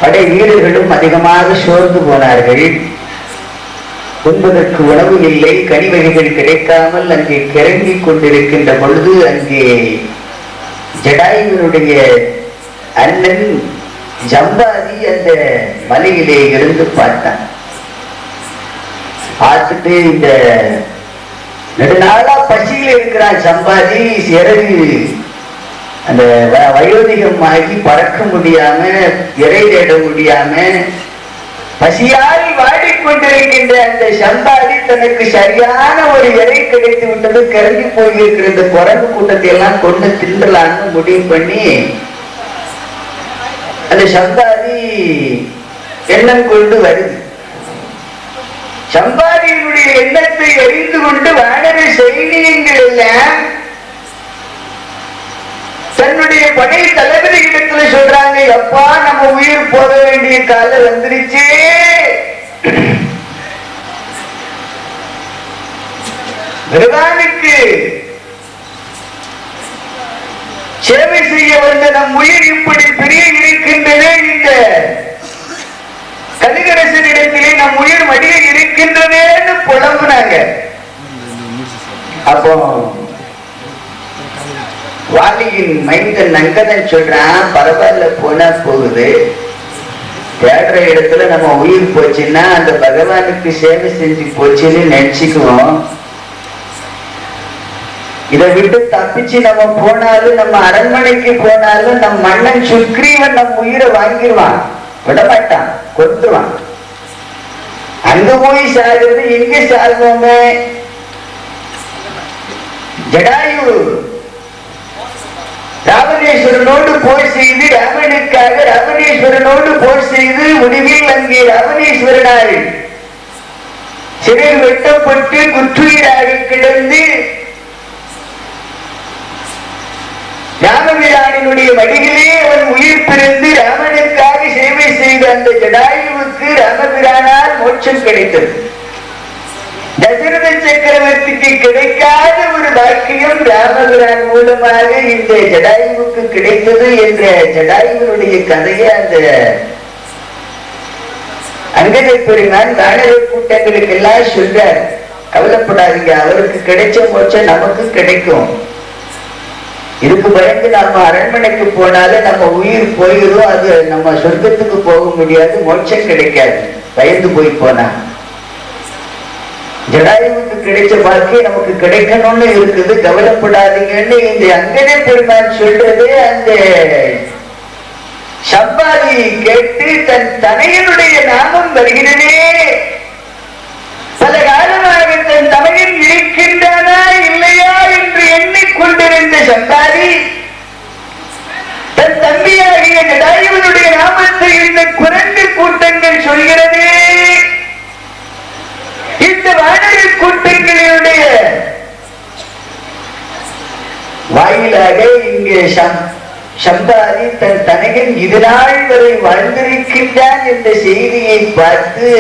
படை வீரர்களும் அதிகமாக சோர்ந்து போனார்கள். உண்பதற்கு உணவு இல்லை, கனிவகைகள் கிடைக்காமல் அங்கே கிறங்கி கொண்டிருக்கின்ற பொழுது அங்கே ஜடாயுவினுடைய அண்ணன் ஜம்பாதி அந்த மலையிலே இருந்து பார்த்தான். பார்த்துட்டு இந்த நெடுநாளா பசியில இருக்கிறான் சம்பாதி, சிறகு அந்த வயோதிகமாகி பறக்க முடியாம, இறை தேட முடியாம பசியால் வாடிக்கொண்டிருக்கின்ற அந்த சம்பாதி தனக்கு சரியான ஒரு இறை கிடைத்து விட்டது. கிறங்கி போயிருக்கிற இந்த குரங்கு கூட்டத்தை எல்லாம் கொண்டு தின்றலான்னு முடிவு பண்ணி அந்த சம்பாதி எண்ணம் கொண்டு வருது. சம்பாதியினுடைய எண்ணத்தை அறிந்து கொண்டு வானர சைனியங்கள் எல்லாம் தன்னுடைய படை தளபதி இடத்துல சொல்றாங்க, அப்பா நம்ம உயிர் போக வேண்டிய காலம் வந்துருச்சு, பகவானுக்கு சேவை செய்ய வந்த நம் உயிர் இப்படி பிரிய இருக்கின்றன, இந்த கலிகரசனிடத்திலே நம் உயிர் மடிய இருக்கின்றனேன்னு புலம்புனாங்க. அப்போ வாலியின் மைந்தன் அங்கதன் சொல்றான், பரவாயில்ல போனா போகுது, தேடுற இடத்துல நம்ம உயிர் போச்சுன்னா அந்த பகவானுக்கு சேவை செஞ்சு போச்சுன்னு நினைச்சுக்குவோம். இதை விட்டு தப்பிச்சு நம்ம போனாலும், நம்ம அரண்மனைக்கு போனாலும் நம் மன்னன் சுக்ரீவன் நம் உயிரை வாங்கிடுவான், விடமாட்டான், கொடுத்துருவான். அங்க போய் சாகிறது, எங்க சாகுவோமே? ஜடாயு ராவணேஸ்வரனோடு போர் செய்து, ராமனுக்காக ராவணேஸ்வரனோடு போர் செய்து முடிவில் அங்கே ராவணேஸ்வரனால் சிறை வெட்டப்பட்டு குற்றுயிராக கிடந்து ராமபிரானினுடைய வடிகளே அவன் உயிர் பிறந்து ராமனுக்காக சேவை செய்த அந்த ஜடாயுவுக்கு ராமபிரானால் மோட்சம் கிடைத்தது. தசரத சக்கரவர்த்திக்கு கிடைக்காத ஒரு பாக்கியம் ராமபிரான் மூலமாக இந்த ஜடாயுவுக்கு கிடைத்தது என்ற ஜடாயுவினுடைய கதையை அந்த அங்கத பெருமான் வானர கூட்டங்களுக்கு எல்லாம் சொல்றார். கவலைப்படாதீங்க, அவருக்கு கிடைச்ச மோட்சம் நமக்கு கிடைக்கும். இதுக்கு பயந்து நம்ம அரண்மனைக்கு போனாலும் நம்ம உயிர் போயிடும், அது நம்ம சொர்க்கத்துக்கு போக முடியாது, மோட்சம் கிடைக்காது, பயந்து போய் போனா. ஜடாயுவுக்கு கிடைச்ச பாக்கி நமக்கு கிடைக்கணும்னு இருக்குது, கவலைப்படாதீங்கன்னு இந்த அங்கத பெருமான் சொல்றது அந்த சம்பாதி கேட்டு தன் தனையனுடைய நாமம் வருகிறதே. பல காலமாக தன் தமையன் இருக்கின்றனா இல்லையா என்று எண்ணிக்கொண்டிருந்த சம்பாதி தன் தம்பியாகிய ஜடாயுவினுடைய நாமத்தை இந்த குரங்கு கூட்டங்கள் சொல்கிறது. இந்த வானர கூட்டங்களுடைய வாயிலாக இங்கே சம்பாதி தன் தனகன் இது நாள் வரை வாழ்ந்திருக்கின்றான் என்ற செய்தியை பார்த்து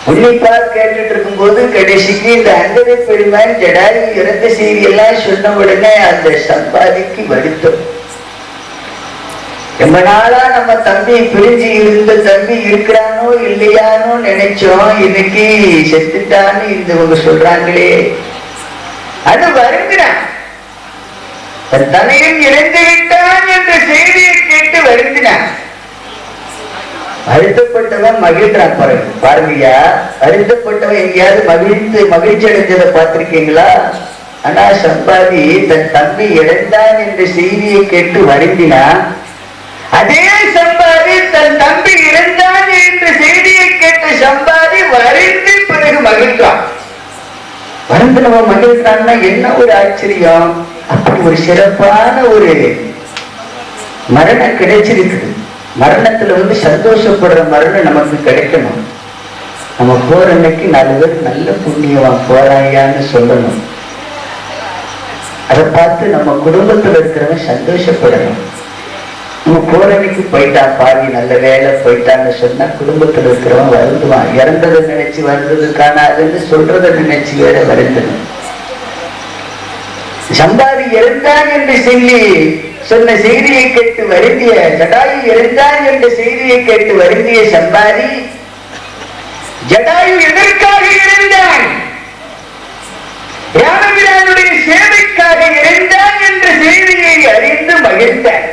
உன்னிப்பாக கேட்டுட்டு இருக்கும் போது கடைசிக்கு இந்த அங்கத பெருமான் ஜடாயு இறந்த செய்தி எல்லாம் சொன்ன உடனே அந்த சம்பாதிக்கு வருத்தம். ரொம்ப நாளா நம்ம தம்பி பிரிஞ்சு இருந்த தம்பி இருக்கிறானோ இல்லையானோ நினைச்சோம், இன்னைக்கு செத்துட்டான்னு இவங்க சொல்றாங்களே, அது வருந்தினான். தன் தனையும் இறந்து விட்டான் என்ற செய்தியை கேட்டு வருந்தினான். அழுத்தப்பட்டவன் மகிழ்றான். பாருங்கய்யா, அழுத்தப்பட்டவன் எங்கேயாவது மகிழ்ச்சி அடைஞ்சதை பார்த்திருக்கீங்களா? ஆனா சம்பாதி தன் தம்பி இறந்தான் என்ற செய்தியை கேட்டு வருந்தினான். அதே சம்பாதி தன் தம்பி இறந்தான் என்ற செய்தியை கேட்ட சம்பாதி வருந்தி பிறகு மகிழ்ந்தான். வருந்தினவன் மகிழ்ந்தான்னா என்ன ஒரு ஆச்சரியம்! அப்படி ஒரு சிறப்பான ஒரு மரணம் கிடைச்சிருக்குது. மரணத்துல சந்தோஷப்படுற மரணம் நமக்கு கிடைக்கணும். நம்ம போற அன்னைக்கு 4 பேர் நல்ல புண்ணியவன் போறாயான்னு சொல்லணும். அதை பார்த்து நம்ம குடும்பத்துல இருக்கிறவன் சந்தோஷப்படணும். நம்ம போற அன்னைக்கு போயிட்டான் பாவி, நல்ல வேலை போயிட்டான்னு சொன்னா குடும்பத்துல இருக்கிறவன் வருந்துவான். இறந்ததை நினைச்சு வருந்தது காணாதுன்னு சொல்றதை நினைச்சு வேற வருந்தணும். சம்பாதி இறந்தான் என்று சொல்லி சொன்ன செய்தியை கேட்டு வருந்திய ஜடாயு இறந்தான் என்ற செய்தியை கேட்டு வருந்திய சம்பாதி, ஜடாயு எதற்காக இருந்தான்? ராமபிரானுடைய சேவைக்காக இருந்தான் என்ற செய்தியை அறிந்து மகிழ்ந்தான்.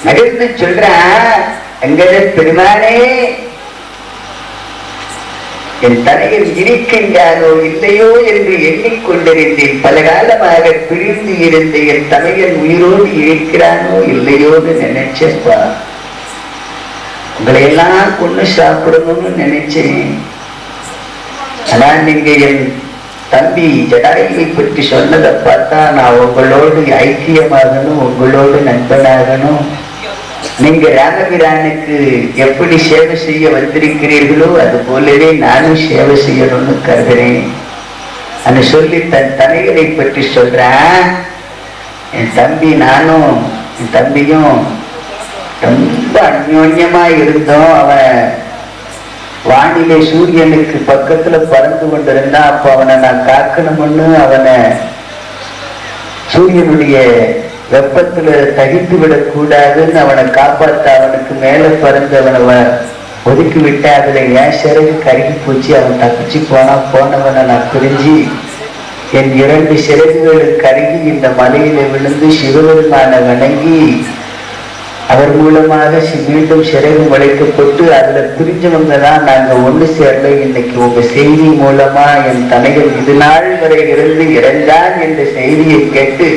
மகிழ்ந்து சொல்றான், அங்கத பெருமானே, என் தலையில் இருக்கின்றானோ இல்லையோ என்று எண்ணிக்கொண்டிருந்தேன். பல காலமாக பிரிந்து இருந்த என் தலையன் உயிரோடு இருக்கிறானோ இல்லையோன்னு நினைச்சப்பா. உங்களை எல்லாம் கொண்டு சாப்பிடணும்னு நினைச்சேன். ஆனா நீங்க என் தம்பி ஜடாயுவை பற்றி சொன்னதை பார்த்தா நான் உங்களோடு ஐக்கியமாகணும், உங்களோடு நண்பனாகணும். நீங்க ராமபிரானுக்கு எப்படி சேவை செய்ய வந்திருக்கிறீர்களோ அது போலவே நானும் சேவை செய்யணும்னு கருதுறேன் சொல்லி தன் தனைகளை பற்றி சொல்றேன். என் தம்பி நானும் என் தம்பியும் ரொம்ப அந்யோன்யமா இருந்தோம். அவன் வானிலை சூரியனுக்கு பக்கத்துல பறந்து கொண்டிருந்தான். அப்ப அவனை நான் காக்கணும்னு அவனை சூரியனுடைய வெப்பத்துல தகித்து விடக்கூடாதுன்னு அவனை காப்பாற்ற அவனுக்கு மேல பறந்து அவனை ஒதுக்கி விட்ட. அதுல என் சிறகு கருகி போச்சு. அவன் தப்பிச்சு போனவனை நான் பிரிஞ்சு என் 2 சிறகுகளும் கருகி இந்த மலையில விழுந்து சிவபெருமான வணங்கி அவர் மூலமாக மீண்டும் சிறகு முளைக்கப்பட்டு அதுல பிரிஞ்சவங்க தான் நாங்க ஒண்ணு சேரல. இன்னைக்கு உங்க செய்தி மூலமா என் தனைகள் இது நாள் வரை இருந்து இறந்தான் என்ற செய்தியை கேட்டு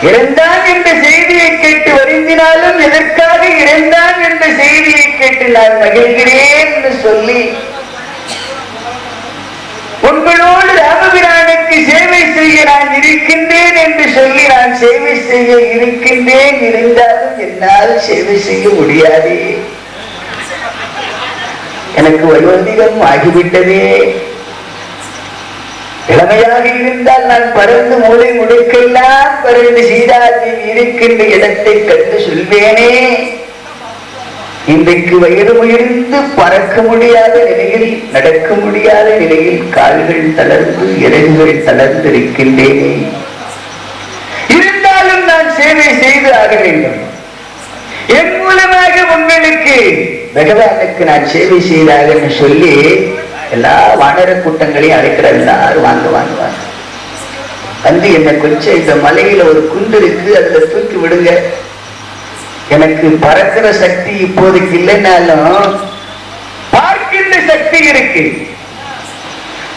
இறந்தான் என்ற செய்தியை கேட்டு வருந்தினாலும் எதற்காக இறந்தான் என்ற செய்தியை கேட்டு நான் மகிழ்கிறேன் சொல்லி உங்களோடு ராமபிரானுக்கு சேவை செய்ய நான் இருக்கின்றேன் என்று சொல்லி நான் சேவை செய்ய இருக்கின்றேன். இருந்தாலும் என்னால் சேவை செய்ய முடியாது, எனக்கு வயோதிகம் ஆகிவிட்டதே. இளமையாக இருந்தால் நான் பறந்து மூளை முடுக்கெல்லாம் பறந்து சீதாதேவி இருக்கின்ற இடத்தை கண்டு சொல்வேனே. இன்றைக்கு வயது உயர்ந்து பறக்க முடியாத நிலையில், நடக்க முடியாத நிலையில் கால்கள் தளர்ந்து இறகுகள் தளர்ந்து இருக்கின்றேனே. இருந்தாலும் நான் சேவை செய்து ஆக வேண்டும். என் மூலமாக உங்களுக்கு பகவானுக்கு நான் சேவை செய்தாக சொல்லி எல்லா வானர கூட்டங்களையும் அழைக்கிறார். எல்லாரும் வாங்க வாங்க வாங்க வந்து என்ன கொஞ்சம் இந்த மலையில ஒரு குண்டு இருக்கு, அதுல தூக்கி விடுங்க. எனக்கு பறக்கிற சக்தி இப்போதைக்கு இல்லைன்னாலும் பார்க்கின்ற சக்தி இருக்கு.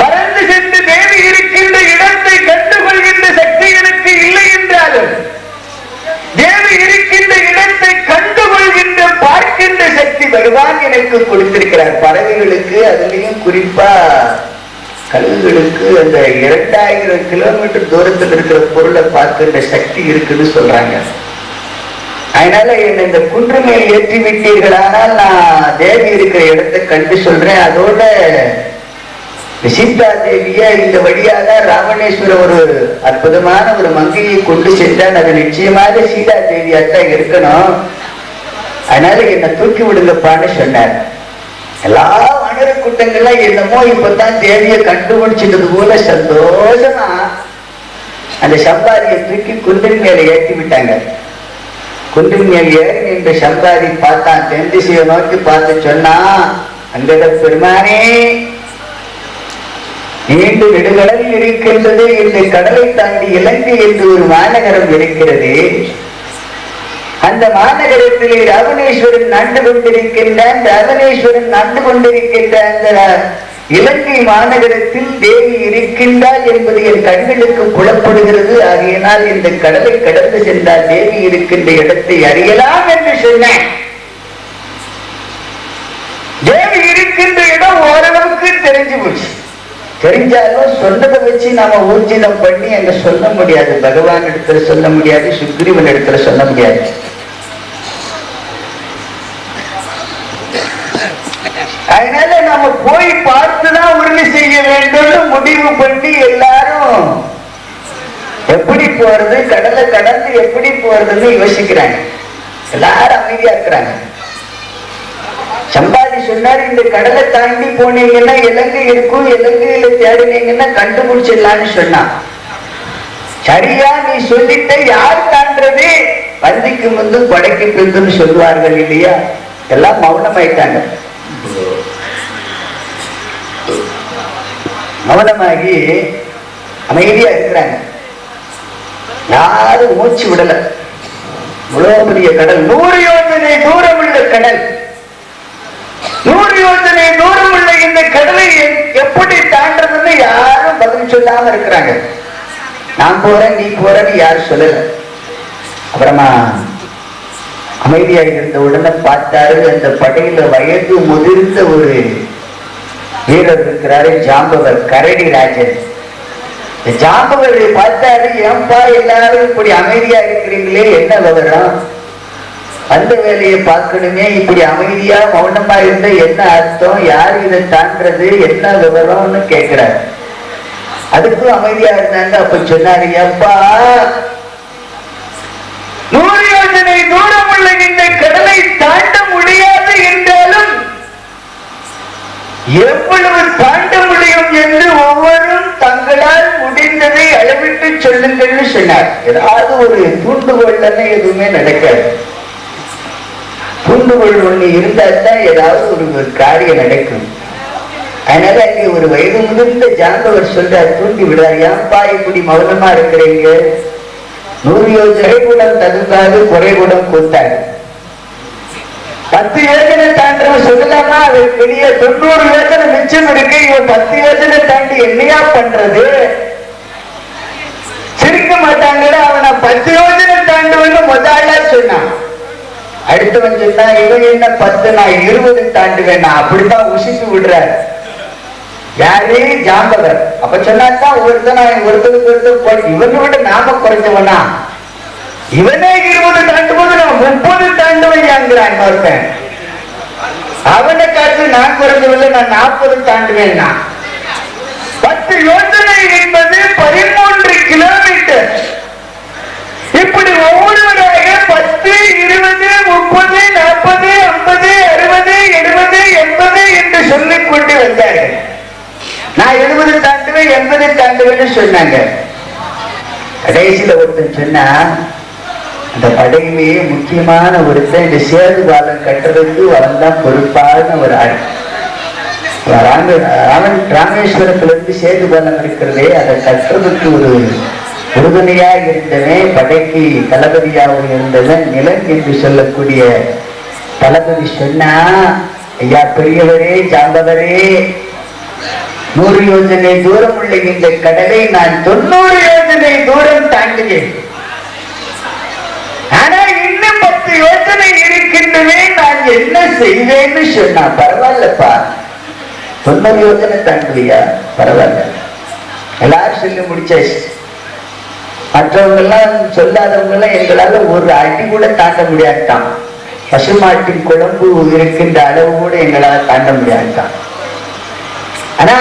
பறந்து சென்று தேவி இருக்கின்ற இடத்தை கண்டுகொள்கின்ற சக்தி எனக்கு இல்லை என்றாலும் தேவி இருக்கின்ற இடத்தை கண்டுகொள்கின்ற பார்க்கின்ற சக்தி பகவான் எனக்கு கொடுத்திருக்கிறார். பறவைகளுக்கு அதுலயும் குறிப்பா கழுகுகளுக்கு அந்த 2000 கிலோமீட்டர் தூரத்தில் இருக்கிற பொருளை பார்க்கின்ற சக்தி இருக்குன்னு சொல்றாங்க. அதனால என்ன இந்த குன்று மேல் ஏற்றி விட்டீர்களானால் நான் தேவி இருக்கிற இடத்தை கண்டு சொல்றேன். அதோட சீதா தேவிய இந்த வழியாக ராமணேஸ்வர ஒரு அற்புதமான ஒரு மங்கையை கொண்டு சென்றான். அது நிச்சயமாக சீதா தேவியாத்தான் இருக்கணும். அதனால என்ன தூக்கி விடுங்கப்பான்னு சொன்னார். எல்லா வானர கூட்டங்கள்லாம் என்னமோ இப்பதான் தேவியை கண்டுபிடிச்சிட்டது போல சந்தோஷமா அந்த சம்பாதியை தூக்கி குன்றின் மேல ஏற்றி விட்டாங்க. குன்றின் மேல் ஏறி நின்று சம்பாதி பார்த்தான். தென் திசையை நோக்கி பார்த்து சொன்னா, அங்கத பெருமானே, நீண்டு நெடுகடல் இருக்கின்றது. இந்த கடலை தாண்டி இலங்கை என்று ஒரு மாநகரம் இருக்கிறது. அந்த மாநகரத்திலே ராவணேஸ்வரன் நாண்டு கொண்டிருக்கின்றான். ராவணேஸ்வரன் நாண்டு கொண்டிருக்கின்ற அந்த இலங்கை மாநகரத்தில் தேவி இருக்கின்றாள் என்பது என் கண்களுக்கு புலப்படுகிறது. ஆகையினால் இந்த கடலை கடந்து சென்றால் தேவி இருக்கின்ற இடத்தை அறியலாம் என்று சொன்னேன். தேவி இருக்கின்ற இடம் ஓரளவுக்கு தெரிஞ்சு போச்சு. தெரிஞ்சாலும் சொன்னதை வச்சு நாம ஊர்ஜிதம் பண்ணி அங்க சொல்ல முடியாது. பகவான் இடத்துல சொல்ல முடியாது, சுக்ரீவன் இடத்துல சொல்ல முடியாது. அதனால நாம போய் பார்த்துதான் உறுதி செய்ய வேண்டும் முடிவு பண்ணி எல்லாரும் எப்படி போறது, கடலை கடந்து எப்படி போறதுன்னு யோசிக்கிறாங்க. எல்லாரும் அமைதியா இருக்கிறாங்க. சம்பாதி சொன்னாரு, இந்த கடலை தாண்டி போனீங்கன்னா இலங்கை இருக்கும், இலங்கையில தேடினீங்கன்னா கண்டுபிடிச்சிடலான்னு சொன்னான். சரியா நீ சொல்லிட்ட, யார் தாண்டது? பந்திக்கு முந்து படைக்கு பிந்துன்னு சொல்லுவார்கள் இல்லையா? எல்லாம் மௌனமாயிட்டாங்க. மௌனமாகி அமைதியா இருக்கிறாங்க. யாரும் மூச்சு விடல. இவ்வளவு பெரிய கடல், 100 யோசனை தூரம் உள்ள கடல். 100 யோசனை தூரம் உள்ள இந்த கடலை எப்படி தாண்டதுன்னு யாரும் பதில் சொல்லாம இருக்கிறாங்க. நான் போறேன், நீ போறேன்னு யாரும் சொல்லல. அப்புறமா அமைதியாக இருந்த உடனே பார்த்தாரு, அந்த படையில வயது முதிர்ந்த ஒரு வீரர் இருக்கிறாரு, ஜாம்பவர், கரடி ராஜன். ஜாம்பவர் பார்த்தாரு, ஏன்பா எல்லாரும் இப்படி அமைதியா இருக்கிறீங்களே, என்ன விவரம்? அந்த வேலையை பார்க்கணுமே, இப்படி அமைதியா மௌனமா இருந்த என்ன அர்த்தம், யார் இதை தாண்டது, என்ன விவரம்னு கேட்கிறார். அதுக்கும் அமைதியா இருந்தாங்க. அப்ப சொன்னாரு, ஏப்பா 100 யோசனை தூரம் உள்ள இந்த கடலை தாண்ட முடியாது என்றாலும் எவ்வளவு தாண்ட முடியும் என்று ஒவ்வொருவரும் தங்களால் முடிந்ததை அளவிட்டு சொல்லுங்கள்னு சொன்னார். ஏதாவது ஒரு தூண்டுகோல் எதுவுமே நடக்காது. தூண்டுகோல் ஒண்ணு இருந்தால்தான் ஏதாவது ஒரு காரியம் நடக்கும். அதனால அங்கே ஒரு வயது முதிர்ந்த ஜாம்பவர் சொல்றார், தூண்டி விடார், ஏன்பா இப்படி மௌனமா இருக்கிறீங்க? 100 யோசனை கூட தகுந்தாது, குறை கூட கூத்தாது. 10 யோசனை தாண்டவன் சொல்லலாமா? அது பெரிய 90 யோசனை மிச்சம் இருக்கு. இவன் 10 யோசனை தாண்டி என்னையா பண்றது? சிரிக்க மாட்டாங்கடா. அவனை 10 யோசனை தாண்டுவன்னு முதல்ல சொன்னான். அடுத்தவன் சொன்னா, இவன் என்ன 10, நான் 20 தாண்டுவேன். அப்படித்தான் உசித்து விடுறாரு. யாரு? ஜாம்பவர். அப்ப சொன்னாதான் ஒருத்தருக்கு இவனை விட நாம குறைஞ்சவனா? இவனே 20 தாண்டும் போது நான் 30 தாண்டுவேன் ஒருத்தன். அவனை காற்று நான் குறைஞ்சவில்லை, நான் 40 தாண்டுவேன். 10 யோசனை என்பது 13 கிலோமீட்டர். இப்படி ஒவ்வொருவராக 10, 20, 30, 40, 50, 60, 70, 80 என்று சொல்லிக் கொண்டு வந்தார்கள். நான் 70 தாண்டுவேன், 80 தாண்டுவேன்னு சொன்னாங்க. கடைசியில ஒருத்தன் சொன்னா, அந்த படையிலேயே முக்கியமான ஒருத்தன், இந்த சேது பாலம் கட்டுறதுக்கு வந்தான் பொறுப்பான ஒரு ஆள். ராமேஸ்வரத்திலிருந்து சேது பாலம் இருக்கிறதே, அதை கட்டுறதுக்கு ஒரு உறுதுணையாக இருந்தவன், படைக்கு தளபதியாக இருந்தவன் நிலன் என்று சொல்லக்கூடிய தளபதி சொன்னா, ஐயா பெரியவரே, ஜாம்பவரே, 100 யோசனை தூரம் உள்ள இந்த கடலை நான் 90 யோசனை தூரம் தாண்டுவேன். ஆனா இன்னும் 10 யோசனை இருக்கின்றவே, நான் என்ன செய்வேன்னு சொன்னா, பரவாயில்லப்பா 90 யோசனை தாண்டுவியா? பரவாயில்ல. எல்லாரும் சொல்லி முடிச்சாச்சு. மற்றவங்க எல்லாம் சொல்லாதவங்க எல்லாம் எங்களால ஒரு அடி கூட தாண்ட முடியாதுதான். பசுமாட்டின் குழம்பு இருக்கின்ற அளவு கூட எங்களால் தாண்ட முடியாதுதான். ஆனா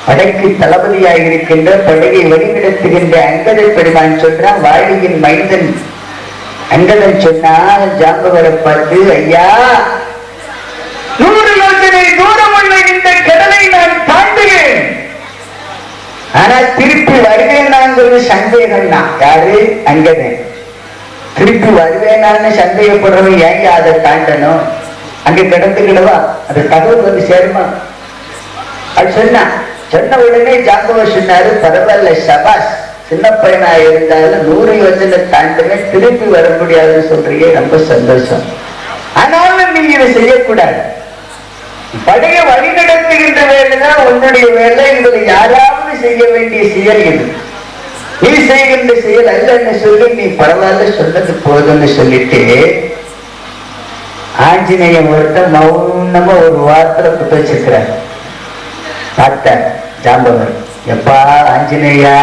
படைக்கு தளபதியாக இருக்கின்ற, படையை வழிநடத்துகின்ற அங்கத பெருமான் சொல்றான், வாழியின் மைந்தன் அங்கதன் சொன்னா ஜாம்பவரை பார்த்து, ஐயா 100 யோசனை தூரம் உள்ள இந்த கடலை நான் தாண்டுவேன், ஆனா திருப்பி வருவேனாங்கிறது சந்தேகம் தான். யாரு? அங்கதன். திருப்பி வருவேனான்னு சந்தேகப்படுறவன் ஏன் அதை தாண்டணும்? அங்க கிடந்துக்கிடவா, அந்த தகவல் வந்து சேருமா? அது சொன்ன உடனே ஜாம்பவர் சொன்னாரு, பரவாயில்ல, சபாஸ், சின்ன பையனா இருந்தாலும் 100 யோசனை தாண்டுவேன், திருப்பி வர முடியாதுன்னு சொல்றீங்க, ரொம்ப சந்தோஷம். ஆனாலும் நீங்க இதை செய்யக்கூடாது. படைய வழி நடத்துகின்ற வேலைதான் உன்னுடைய வேலை. இதில் யாராவது செய்ய வேண்டிய செயல் இது. நீ செய்கின்ற செயல் அல்லன்னு சொல்லி நீ பரவாயில்ல சொன்னது போதும்னு சொல்லிட்டு ஆஞ்சநேயன் ஒருத்தர் மௌனமா ஒரு வார்த்தை புத்த வச்சிருக்கிறார். பார்த்த ஜாம்பவர், எப்பா ஆஞ்சநேயா,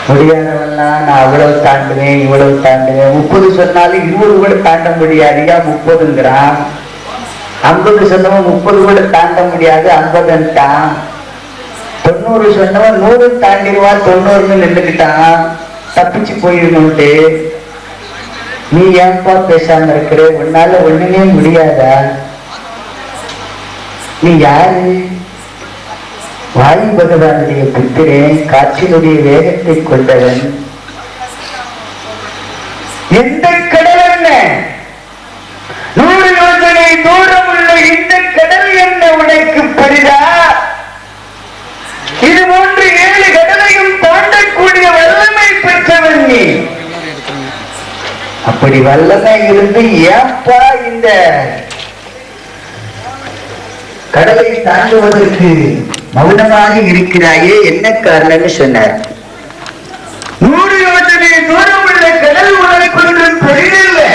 முடியாதவெல்லாம் நான் அவ்வளவு தாண்டுவேன் இவ்வளவு தாண்டுவேன். 30 சொன்னாலும் 20 கூட தாண்ட முடியாதுயா 30ங்கிறான். 50 சொன்னவன் 30 கூட தாண்ட முடியாது 50ன்ட்டான். 90 சொன்னவன் 100 தாண்டிடுவான் 90ன்னு நின்றுக்கிட்டான். தப்பிச்சு போயிடணும்ட்டு நீ ஏன்பா பேசாம இருக்கிற? உன்னால ஒண்ணுமே முடியாதா? நீ யாரு? வாயு பகவானுடைய புத்திரன், காற்றினுடைய வேகத்தை கொண்டவன். எந்த கடல் என்ன? 100 யோசனை தூரம் உள்ள இந்த கடல் என்ன உனக்கு பெரிதா? இது போன்று 7 கடலையும் தாண்டக்கூடிய வல்லமை பெற்றவன் நீ. அப்படி வல்லமை இருந்து ஏப்பா இந்த கடலை தாண்டுவதற்கு மௌனமாக இருக்கிறாயே, என்ன காரணம்னு சொன்னார். 100 யோசனை தூரம் உள்ள கடல் உனக்கு பெரிதில்லை.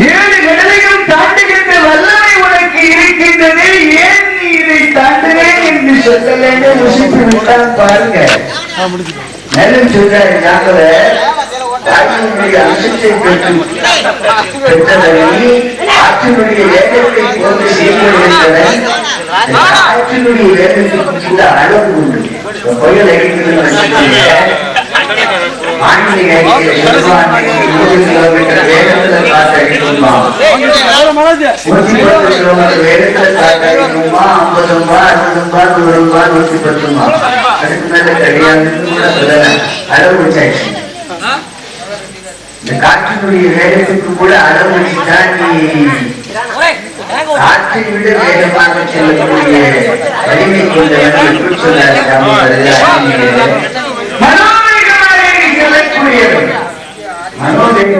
7 கடலையும் தாண்டுகின்ற வல்லமை உனக்கு இருக்கின்றது. ஏன் நீ இதை தாண்டுவேன் என்று சொல்லலன்னு ருசித்து விட்டான் பாருங்க. மேலும் சொல்றாரு, நாங்கள் ஆற்றினுடைய அம்சத்தை பெற்றவனை, ஆற்றினுடைய வேகத்தை போன்று செய்வதன் ஆற்றினுடைய வேகத்துக்கு கூட அளவு உண்டு. புயல் அடிக்கிறது ஆண்டினை 20 கிலோமீட்டர் வேகத்துல காத்து அடிக்கணுமா, 110 கிலோமீட்டர் வேகத்துல காத்து அடிக்கணுமா, 50 ரூபாய் 60 ரூபாய் 100 ரூபாய் 110 ரூபாய் அதுக்கு மேல கிடையாதுன்னு கூட சொல்லல. அளவு வச்சாச்சு. இந்த காற்றினுடைய வேகத்துக்கு கூட அளவு வச்சுதான் நீ காற்றை விட வேகமாக செல்லக்கூடிய வலிமை கொண்டவன் எப்படி சொன்னாரு? மனோவேகமாக செல்லக்கூடியவன். மனோவேக